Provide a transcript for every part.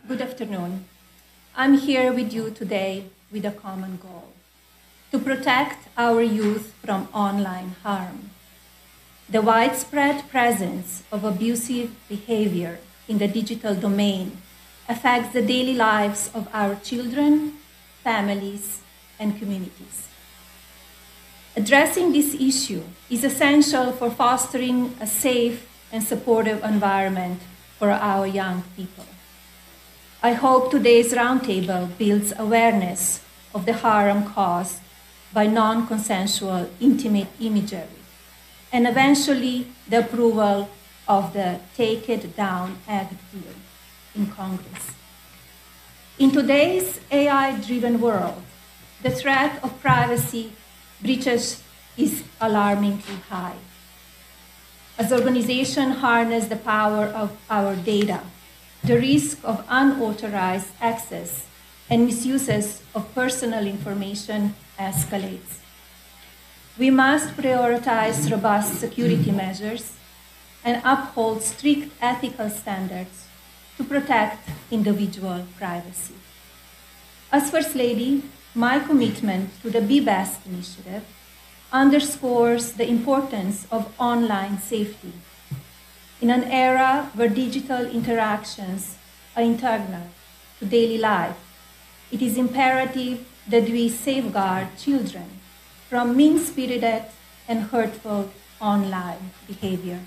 Good afternoon. I'm here with you today with a common goal: to protect our youth from online harm. The widespread presence of abusive behavior in the digital domain affects the daily lives of our children, families, and communities. Addressing this issue is essential for fostering a safe and supportive environment for our young people. I hope today's roundtable builds awareness of the harm caused by non-consensual intimate imagery, and eventually the approval of the Take It Down Act bill in Congress. In today's AI-driven world, the threat of privacy breaches is alarmingly high. As organizations harness the power of our data, the risk of unauthorized access and misuses of personal information escalates. We must prioritize robust security measures and uphold strict ethical standards to protect individual privacy. As First Lady, my commitment to the Be Best initiative underscores the importance of online safety. In an era where digital interactions are integral to daily life, it is imperative that we safeguard children from mean-spirited and hurtful online behavior.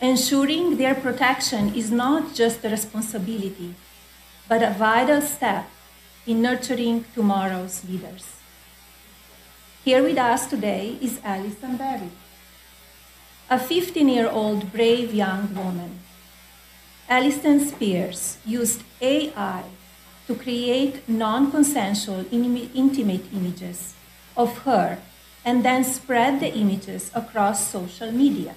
Ensuring their protection is not just a responsibility, but a vital step in nurturing tomorrow's leaders. Here with us today is Alison Berry, a 15-year-old brave young woman. Alison Spears used AI to create non-consensual intimate images of her and then spread the images across social media.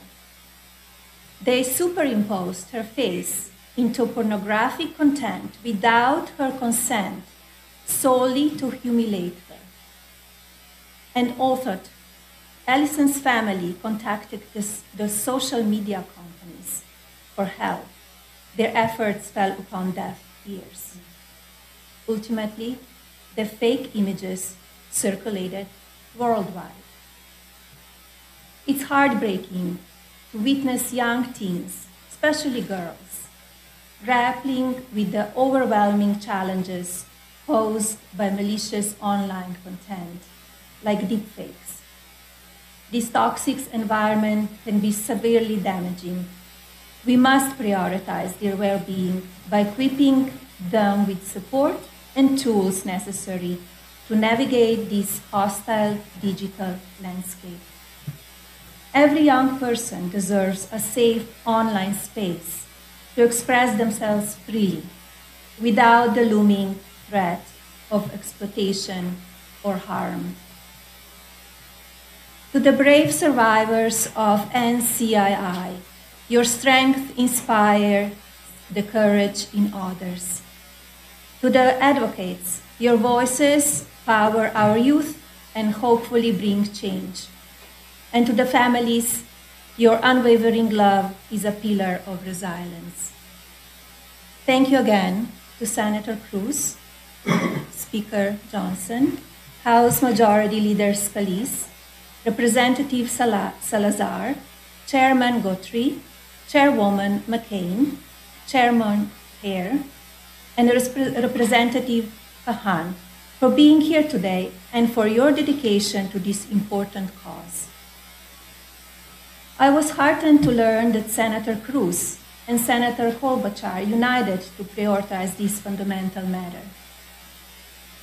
They superimposed her face into pornographic content without her consent, solely to humiliate her. And authored, Alison's family contacted the social media companies for help. Their efforts fell upon deaf ears. Ultimately, the fake images circulated worldwide. It's heartbreaking to witness young teens, especially girls, grappling with the overwhelming challenges posed by malicious online content, like deepfakes. This toxic environment can be severely damaging. We must prioritize their well-being by equipping them with support and tools necessary to navigate this hostile digital landscape. Every young person deserves a safe online space to express themselves freely without the looming threat of exploitation or harm. To the brave survivors of NCII, your strength inspires the courage in others. To the advocates, your voices power our youth and hopefully bring change. And to the families, your unwavering love is a pillar of resilience. Thank you again to Senator Cruz, Speaker Johnson, House Majority Leader Scalise, Representative Salazar, Chairman Guthrie, Chairwoman McCain, Chairman Hare, and Representative Kahan for being here today and for your dedication to this important cause. I was heartened to learn that Senator Cruz and Senator Klobuchar united to prioritize this fundamental matter.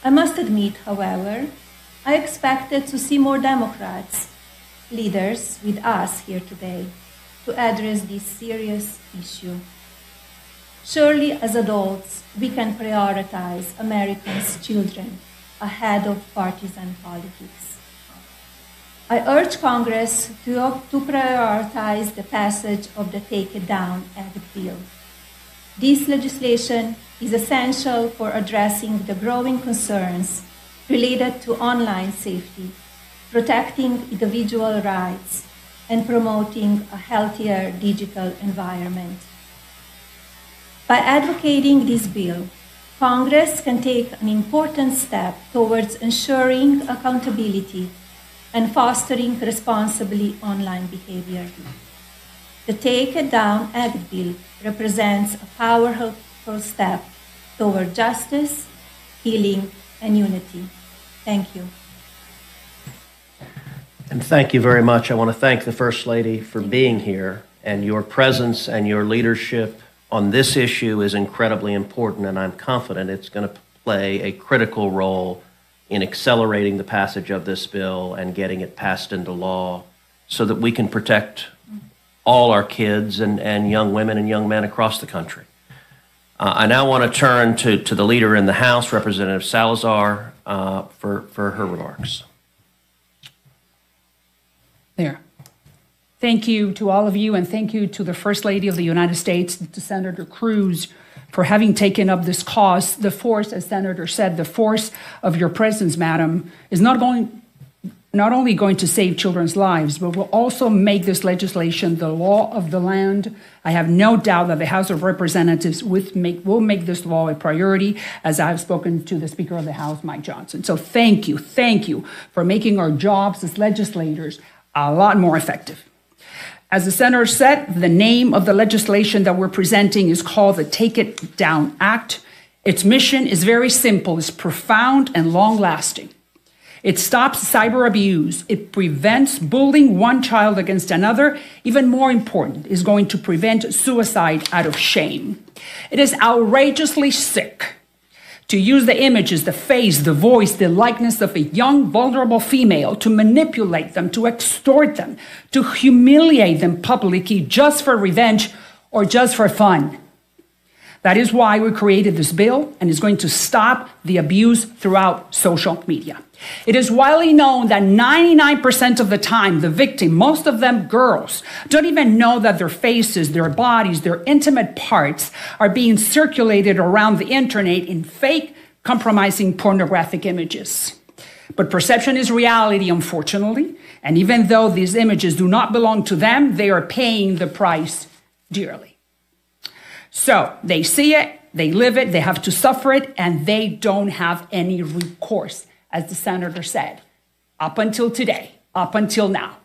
I must admit, however, I expected to see more Democrats, leaders with us here today, to address this serious issue. Surely, as adults, we can prioritize Americans' children ahead of partisan politics. I urge Congress to prioritize the passage of the Take It Down Act bill. This legislation is essential for addressing the growing concerns related to online safety, protecting individual rights, and promoting a healthier digital environment. By advocating this bill, Congress can take an important step towards ensuring accountability and fostering responsibly online behavior. The Take It Down Act bill represents a powerful step toward justice, healing, and unity. Thank you. And thank you very much. I want to thank the First Lady for being here, and your presence and your leadership on this issue is incredibly important, and I'm confident it's going to play a critical role in accelerating the passage of this bill and getting it passed into law so that we can protect all our kids and young women and young men across the country. I now want to turn to the leader in the House, Representative Salazar, for her remarks. There. Thank you to all of you, and thank you to the First Lady of the United States, to Senator Cruz, for having taken up this cause. The force, as Senator said, the force of your presence, Madam, is not only going to save children's lives, but will also make this legislation the law of the land. I have no doubt that the House of Representatives will make this law a priority, as I have spoken to the Speaker of the House, Mike Johnson. So thank you for making our jobs as legislators a lot more effective. As the Senator said, the name of the legislation that we're presenting is called the Take It Down Act. Its mission is very simple. It's profound and long-lasting. It stops cyber abuse. It prevents bullying one child against another. Even more important, is going to prevent suicide out of shame. It is outrageously sick to use the images, the face, the voice, the likeness of a young, vulnerable female, to manipulate them, to extort them, to humiliate them publicly just for revenge or just for fun. That is why we created this bill, and it's going to stop the abuse throughout social media. It is widely known that 99% of the time, the victim, most of them girls, don't even know that their faces, their bodies, their intimate parts are being circulated around the internet in fake, compromising pornographic images. But perception is reality, unfortunately, and even though these images do not belong to them, they are paying the price dearly. So they see it, they live it, they have to suffer it, and they don't have any recourse, as the Senator said, up until today, up until now.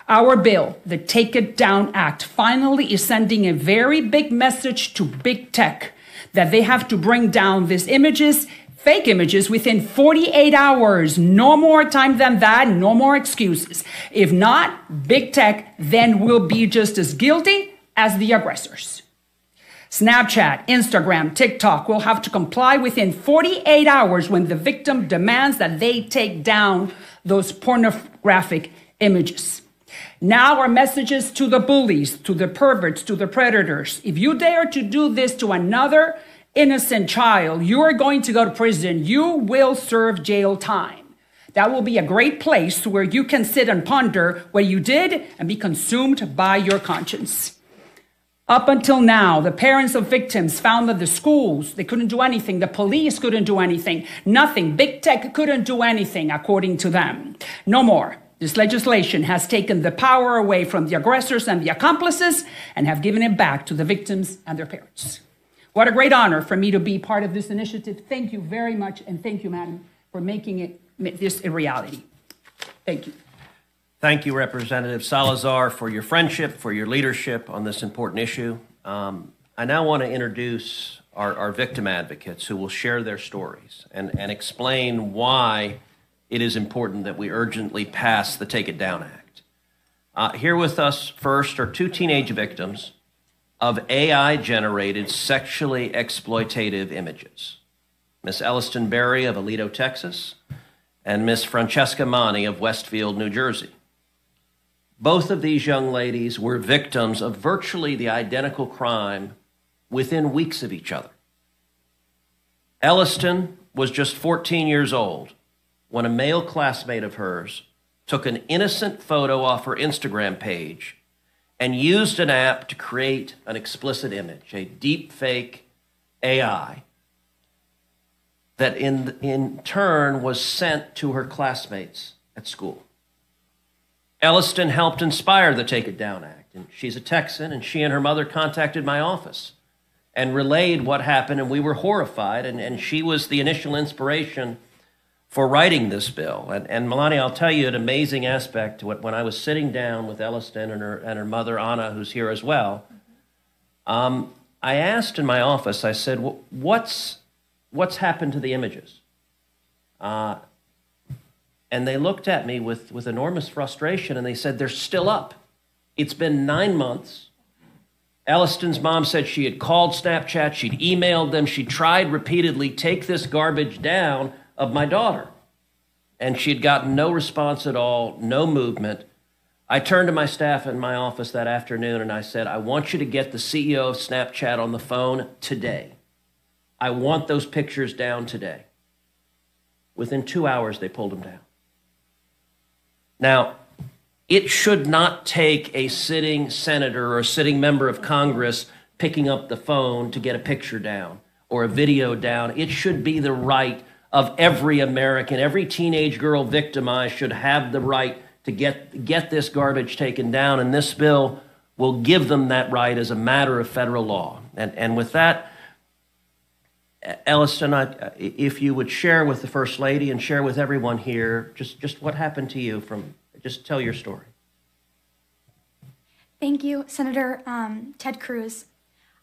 Our bill, the Take It Down Act, finally is sending a very big message to big tech that they have to bring down these images, fake images, within 48 hours. No more time than that, no more excuses. If not, big tech then will be just as guilty as the aggressors. Snapchat, Instagram, TikTok will have to comply within 48 hours when the victim demands that they take down those pornographic images. Now our messages to the bullies, to the perverts, to the predators. If you dare to do this to another innocent child, you are going to go to prison. You will serve jail time. That will be a great place where you can sit and ponder what you did and be consumed by your conscience. Up until now, the parents of victims found that the schools, they couldn't do anything. The police couldn't do anything. Nothing. Big tech couldn't do anything, according to them. No more. This legislation has taken the power away from the aggressors and the accomplices and have given it back to the victims and their parents. What a great honor for me to be part of this initiative. Thank you very much, and thank you, Madam, for making this a reality. Thank you. Thank you, Representative Salazar, for your friendship, for your leadership on this important issue. I now want to introduce our victim advocates who will share their stories and explain why it is important that we urgently pass the Take It Down Act. Here with us first are two teenage victims of AI-generated sexually exploitative images. Miss Elliston Berry of Aledo, Texas, and Miss Francesca Mani of Westfield, New Jersey. Both of these young ladies were victims of virtually the identical crime within weeks of each other. Elliston was just 14 years old when a male classmate of hers took an innocent photo off her Instagram page and used an app to create an explicit image, a deep fake AI, that in turn was sent to her classmates at school. Elliston helped inspire the Take It Down Act, and she's a Texan, and she and her mother contacted my office and relayed what happened, and we were horrified, and she was the initial inspiration for writing this bill. And Melania, I'll tell you an amazing aspect. When I was sitting down with Elliston and her mother, Anna, who's here as well, I asked in my office, I said, what's happened to the images? And they looked at me with enormous frustration, and they said, they're still up. It's been 9 months. Elliston's mom said she had called Snapchat, she'd emailed them, she tried repeatedly, take this garbage down of my daughter. And she'd gotten no response at all, no movement. I turned to my staff in my office that afternoon and I said, I want you to get the CEO of Snapchat on the phone today. I want those pictures down today. Within 2 hours, they pulled them down. Now, it should not take a sitting senator or a sitting member of Congress picking up the phone to get a picture down or a video down. It should be the right of every American. Every teenage girl victimized should have the right to get this garbage taken down, and this bill will give them that right as a matter of federal law. And with that, Elliston, if you would share with the First Lady and share with everyone here just what happened to you just tell your story. Thank you, Senator Ted Cruz.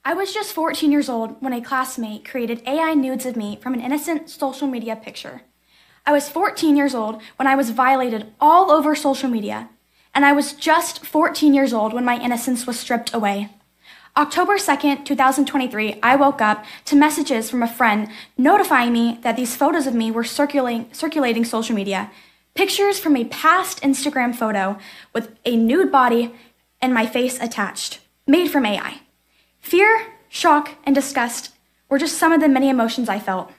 I was just 14 years old when a classmate created AI nudes of me from an innocent social media picture. I was 14 years old when I was violated all over social media, and I was just 14 years old when my innocence was stripped away. October 2nd, 2023, I woke up to messages from a friend notifying me that these photos of me were circulating social media. Pictures from a past Instagram photo with a nude body and my face attached, made from AI. Fear, shock, and disgust were just some of the many emotions I felt.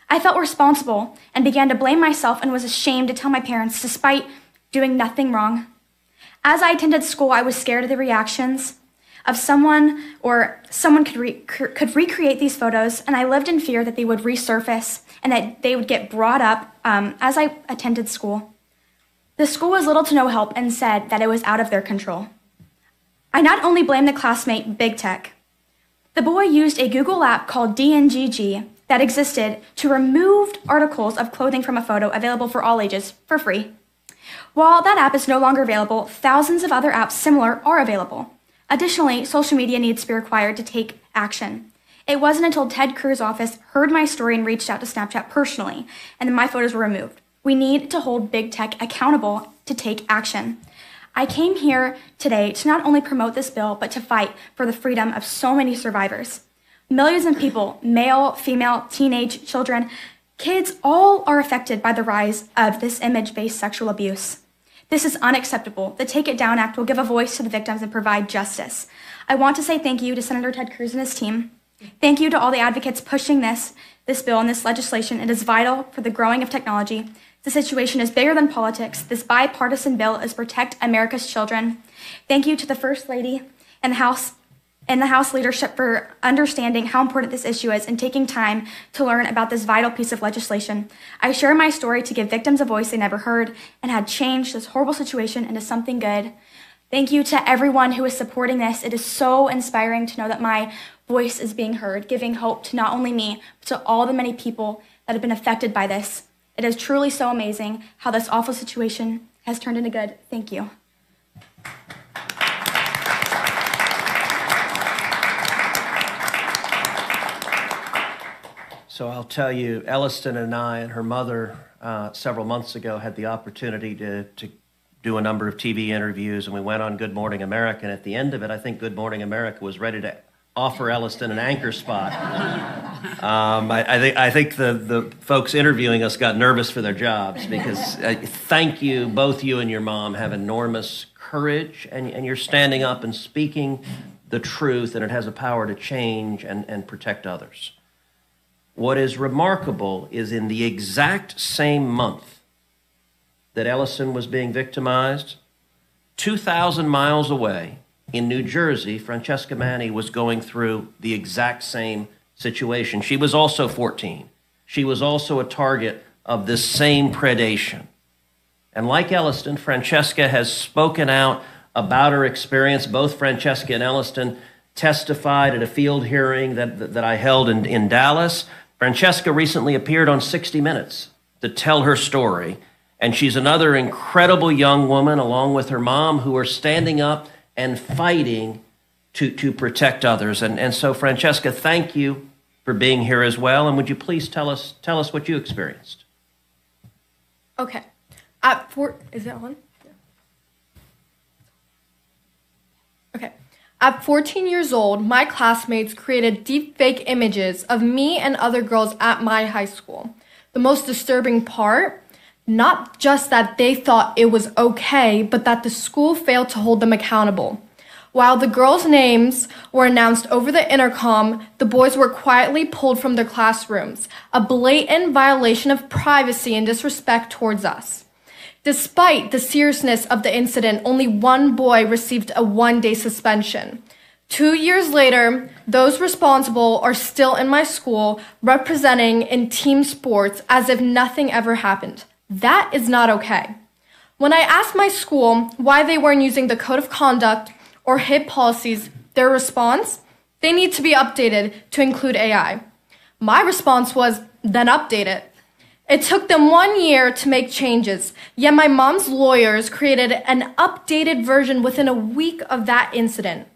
I felt responsible and began to blame myself and was ashamed to tell my parents despite doing nothing wrong. As I attended school, I was scared of the reactions of someone could recreate these photos, and I lived in fear that they would resurface and that they would get brought up as I attended school. The school was little to no help and said that it was out of their control. I not only blamed the classmate Big Tech. The boy used a Google app called DNGG that existed to remove articles of clothing from a photo available for all ages for free. While that app is no longer available, thousands of other apps similar are available. Additionally, social media needs to be required to take action. It wasn't until Ted Cruz's office heard my story and reached out to Snapchat personally, and then my photos were removed. We need to hold Big Tech accountable to take action. I came here today to not only promote this bill, but to fight for the freedom of so many survivors. Millions of people, male, female, teenage, children, kids, all are affected by the rise of this image-based sexual abuse. This is unacceptable. The Take It Down Act will give a voice to the victims and provide justice. I want to say thank you to Senator Ted Cruz and his team. Thank you to all the advocates pushing this bill and this legislation. It is vital for the growing of technology. The situation is bigger than politics. This bipartisan bill is to protect America's children. Thank you to the First Lady and the House leadership for understanding how important this issue is and taking time to learn about this vital piece of legislation. I share my story to give victims a voice they never heard and had changed this horrible situation into something good. Thank you to everyone who is supporting this. It is so inspiring to know that my voice is being heard, giving hope to not only me, but to all the many people that have been affected by this. It is truly so amazing how this awful situation has turned into good. Thank you. So I'll tell you, Elliston and I and her mother several months ago had the opportunity to do a number of TV interviews, and we went on Good Morning America, and at the end of it, I think Good Morning America was ready to offer Elliston an anchor spot. I think the folks interviewing us got nervous for their jobs because thank you, both you and your mom have enormous courage, and you're standing up and speaking the truth, and it has a power to change and protect others. What is remarkable is in the exact same month that Elliston was being victimized, 2,000 miles away in New Jersey, Francesca Manni was going through the exact same situation. She was also 14. She was also a target of this same predation. And like Elliston, Francesca has spoken out about her experience. Both Francesca and Elliston testified at a field hearing that I held in Dallas. Francesca recently appeared on 60 Minutes to tell her story. And she's another incredible young woman, along with her mom, who are standing up and fighting to protect others. And so, Francesca, thank you for being here as well. And would you please tell us what you experienced? Okay. Is that on? Yeah. Okay. At 14 years old, my classmates created deepfake images of me and other girls at my high school. The most disturbing part, not just that they thought it was okay, but that the school failed to hold them accountable. While the girls' names were announced over the intercom, the boys were quietly pulled from their classrooms, a blatant violation of privacy and disrespect towards us. Despite the seriousness of the incident, only one boy received a one-day suspension. 2 years later, those responsible are still in my school, representing in team sports as if nothing ever happened. That is not okay. When I asked my school why they weren't using the code of conduct or HIP policies, their response, they need to be updated to include AI. My response was, then update it. It took them 1 year to make changes, yet my mom's lawyers created an updated version within a week of that incident.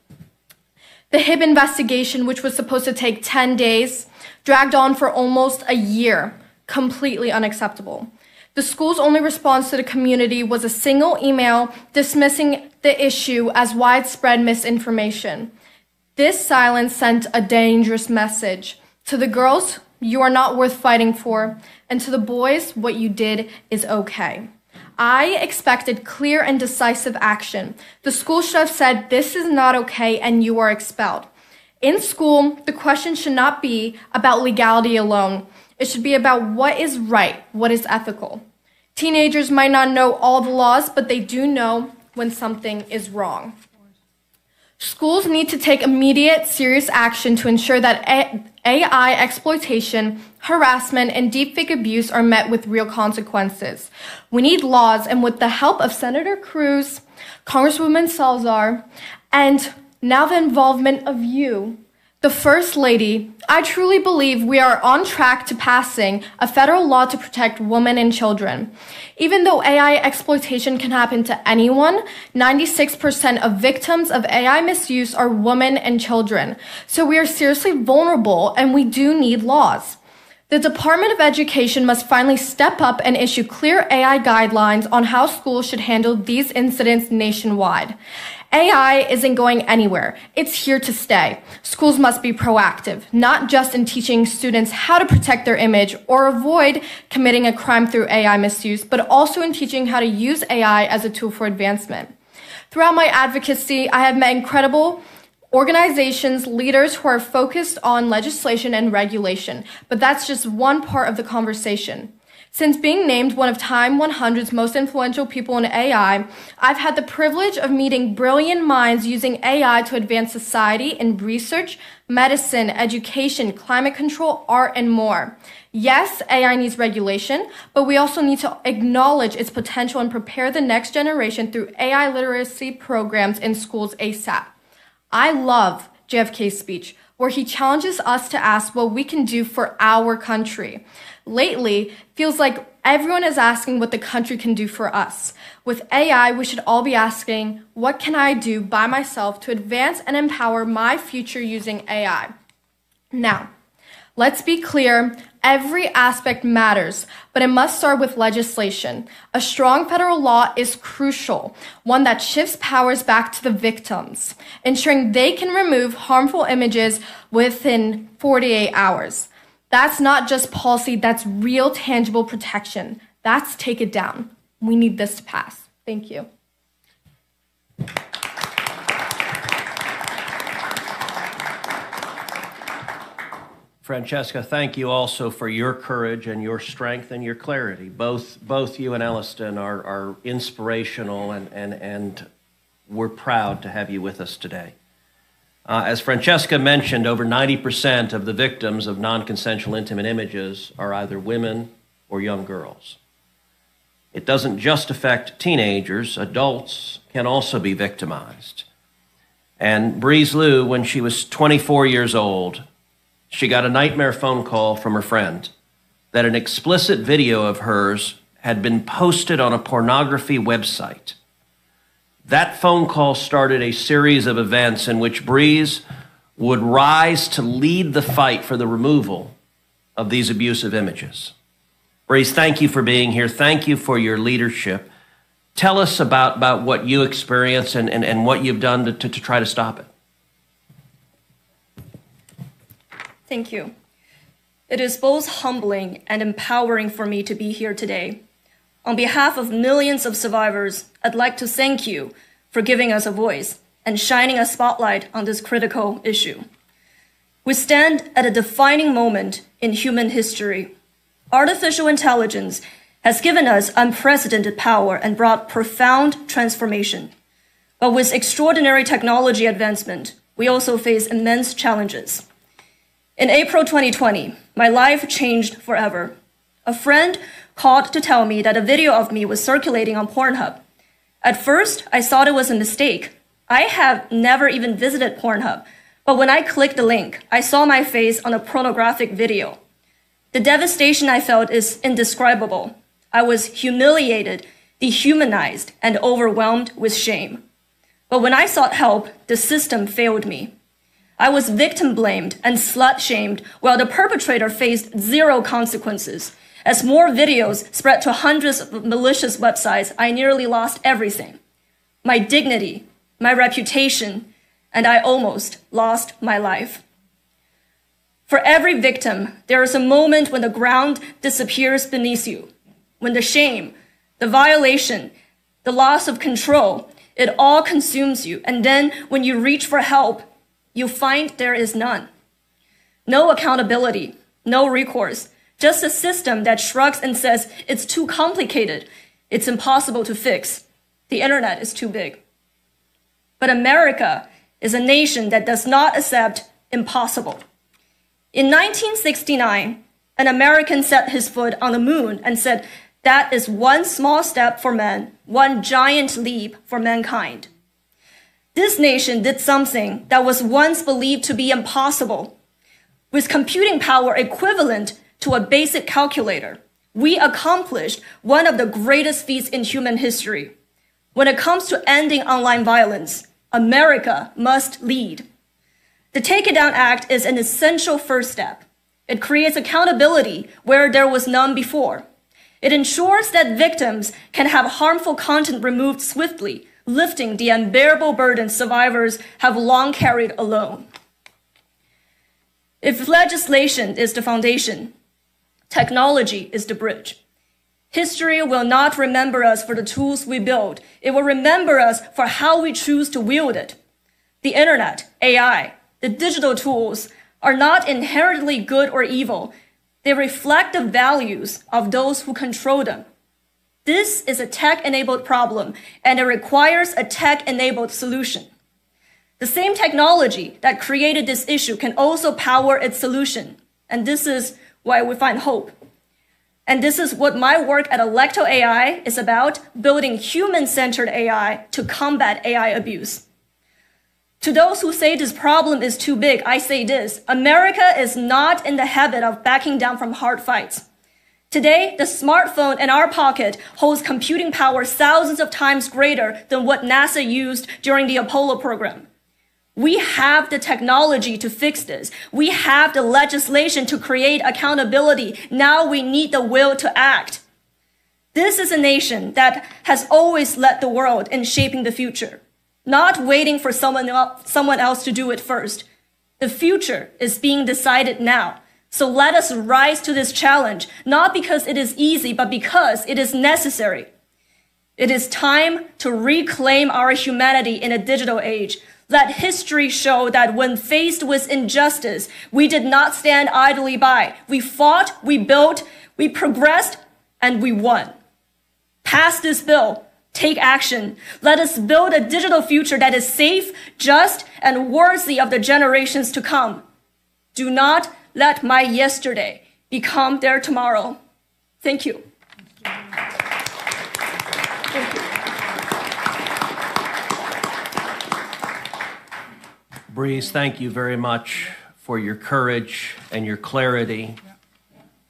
The HIP investigation, which was supposed to take 10 days, dragged on for almost a year, completely unacceptable. The school's only response to the community was a single email dismissing the issue as widespread misinformation. This silence sent a dangerous message. To the girls, you are not worth fighting for, and to the boys, what you did is okay. I expected clear and decisive action. The school should have said, this is not okay, and you are expelled. In school, the question should not be about legality alone. It should be about what is right, what is ethical. Teenagers might not know all the laws, but they do know when something is wrong. Schools need to take immediate, serious action to ensure that AI exploitation, harassment, and deepfake abuse are met with real consequences. We need laws, and with the help of Senator Cruz, Congresswoman Salazar, and now the involvement of you, the First Lady, I truly believe we are on track to passing a federal law to protect women and children. Even though AI exploitation can happen to anyone, 96% of victims of AI misuse are women and children. So we are seriously vulnerable, and we do need laws. The Department of Education must finally step up and issue clear AI guidelines on how schools should handle these incidents nationwide. AI isn't going anywhere. It's here to stay. Schools must be proactive, not just in teaching students how to protect their image or avoid committing a crime through AI misuse, but also in teaching how to use AI as a tool for advancement. Throughout my advocacy, I have met incredible organizations, leaders who are focused on legislation and regulation, but that's just one part of the conversation. Since being named one of Time 100's most influential people in AI, I've had the privilege of meeting brilliant minds using AI to advance society in research, medicine, education, climate control, art, and more. Yes, AI needs regulation, but we also need to acknowledge its potential and prepare the next generation through AI literacy programs in schools ASAP. I love JFK's speech, where he challenges us to ask what we can do for our country. Lately, feels like everyone is asking what the country can do for us. With AI, we should all be asking, what can I do by myself to advance and empower my future using AI? Now, let's be clear, every aspect matters, but it must start with legislation. A strong federal law is crucial, one that shifts powers back to the victims, ensuring they can remove harmful images within 48 hours. That's not just policy, that's real tangible protection. That's take it down. We need this to pass. Thank you. Francesca, thank you also for your courage and your strength and your clarity. Both you and Elliston are inspirational, and we're proud to have you with us today. As Francesca mentioned, over 90% of the victims of non-consensual intimate images are either women or young girls. It doesn't just affect teenagers. Adults can also be victimized. And Breeze Lou, when she was 24 years old, she got a nightmare phone call from her friend that an explicit video of hers had been posted on a pornography website. That phone call started a series of events in which Breeze would rise to lead the fight for the removal of these abusive images. Breeze, thank you for being here. Thank you for your leadership. Tell us about what you experienced and what you've done to try to stop it. Thank you. It is both humbling and empowering for me to be here today. On behalf of millions of survivors, I'd like to thank you for giving us a voice and shining a spotlight on this critical issue. We stand at a defining moment in human history. Artificial intelligence has given us unprecedented power and brought profound transformation. But with extraordinary technology advancement, we also face immense challenges. In April 2020, my life changed forever. A friend called to tell me that a video of me was circulating on Pornhub. At first, I thought it was a mistake. I have never even visited Pornhub, but when I clicked the link, I saw my face on a pornographic video. The devastation I felt is indescribable. I was humiliated, dehumanized, and overwhelmed with shame. But when I sought help, the system failed me. I was victim blamed and slut shamed while the perpetrator faced zero consequences. As more videos spread to hundreds of malicious websites, I nearly lost everything. My dignity, my reputation, and I almost lost my life. For every victim, there is a moment when the ground disappears beneath you, when the shame, the violation, the loss of control, it all consumes you. And then when you reach for help, you find there is none. No accountability, no recourse, just a system that shrugs and says it's too complicated, it's impossible to fix, the internet is too big. But America is a nation that does not accept impossible. In 1969, an American set his foot on the moon and said, that is one small step for man, one giant leap for mankind. This nation did something that was once believed to be impossible. With computing power equivalent to a basic calculator, we accomplished one of the greatest feats in human history. When it comes to ending online violence, America must lead. The Take It Down Act is an essential first step. It creates accountability where there was none before. It ensures that victims can have harmful content removed swiftly, lifting the unbearable burden survivors have long carried alone. If legislation is the foundation, technology is the bridge. History will not remember us for the tools we build. It will remember us for how we choose to wield it. The internet, AI, the digital tools are not inherently good or evil. They reflect the values of those who control them. This is a tech-enabled problem, and it requires a tech-enabled solution. The same technology that created this issue can also power its solution, and this is why we find hope. And this is what my work at Electo AI is about, building human-centered AI to combat AI abuse. To those who say this problem is too big, I say this: America is not in the habit of backing down from hard fights. Today, the smartphone in our pocket holds computing power thousands of times greater than what NASA used during the Apollo program. We have the technology to fix this. We have the legislation to create accountability. Now we need the will to act. This is a nation that has always led the world in shaping the future, not waiting for someone else to do it first. The future is being decided now. So let us rise to this challenge, not because it is easy, but because it is necessary. It is time to reclaim our humanity in a digital age. Let history show that when faced with injustice, we did not stand idly by. We fought, we built, we progressed, and we won. Pass this bill. Take action. Let us build a digital future that is safe, just, and worthy of the generations to come. Do not let my yesterday become their tomorrow. Thank you. Thank you. Breeze, thank you very much for your courage and your clarity.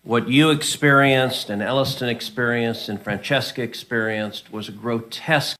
What you experienced and Elliston experienced and Francesca experienced was a grotesque